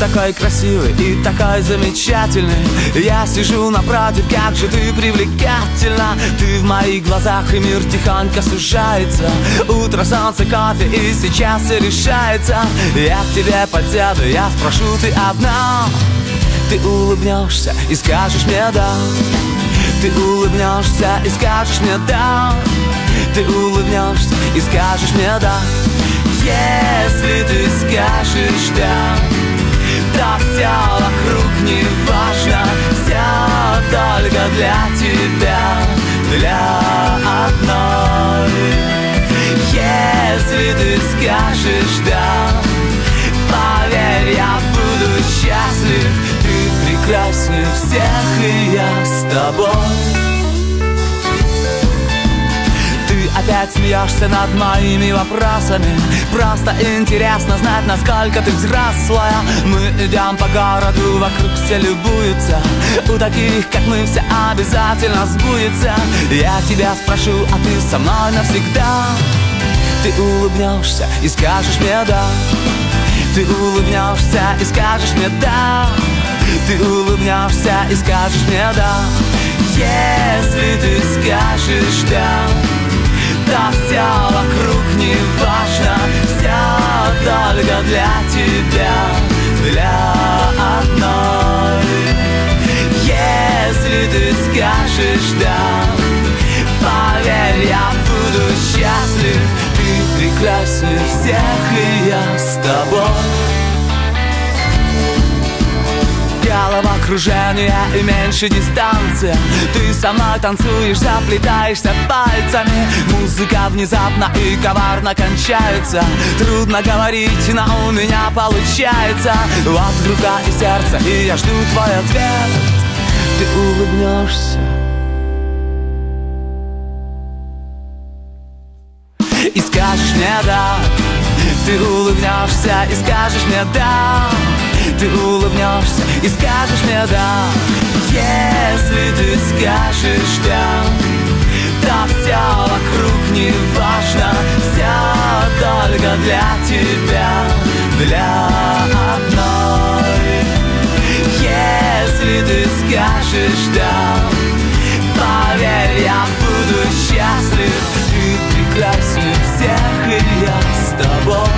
такой красивый и такой замечательный. Я сижу напротив, как же ты привлекательна. Ты в моих глазах, и мир тихонько сужается. Утро, солнце, кофе, и сейчас все решается. Я к тебе подсяду, я спрошу, ты одна. Ты улыбнешься и скажешь мне да. Ты улыбнешься и скажешь мне да. Ты улыбнешься и скажешь мне да. Если ты скажешь да, то все вокруг не важно. Все только для тебя, для одной. Если ты скажешь да, поверь, я буду счастлив. Ты прекраснее всех, и я с тобой. Ты опять смеешься над моими вопросами. Просто интересно знать, насколько ты взрослая. Мы идем по городу, вокруг все любуются. У таких, как мы, все обязательно сбудется. Я тебя спрошу, а ты со мной навсегда. Ты улыбнешься и скажешь мне да. Ты улыбнешься и скажешь мне да. Ты улыбнешься и скажешь мне да. Если ты скажешь да, то все вокруг не важно. Все только для тебя, для одной. Если ты скажешь да, поверь, я буду счастлив. Ты прекраснее всех, и я с тобой. Головокружение и меньше дистанция. Ты со мной танцуешь, заплетаешься пальцами. Музыка внезапно и коварно кончается. Трудно говорить, но у меня получается. Вот рука и сердце, и я жду твой ответ. Ты улыбнешься и скажешь мне да. Ты улыбнешься и скажешь мне да. Ты улыбнешься и скажешь мне да. Если ты скажешь да, то все вокруг не важно. Все только для тебя, для одной. Если ты скажешь да, поверь, я буду счастлив. Ты прекраснее всех, и я с тобой.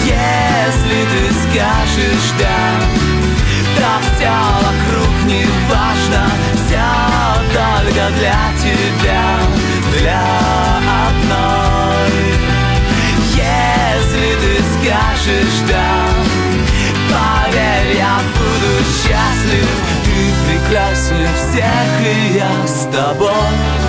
Если ты скажешь да, то все вокруг не важно. Все только для тебя, для одной. Если ты скажешь да, поверь, я буду счастлив. Ты прекраснее всех, и я с тобой.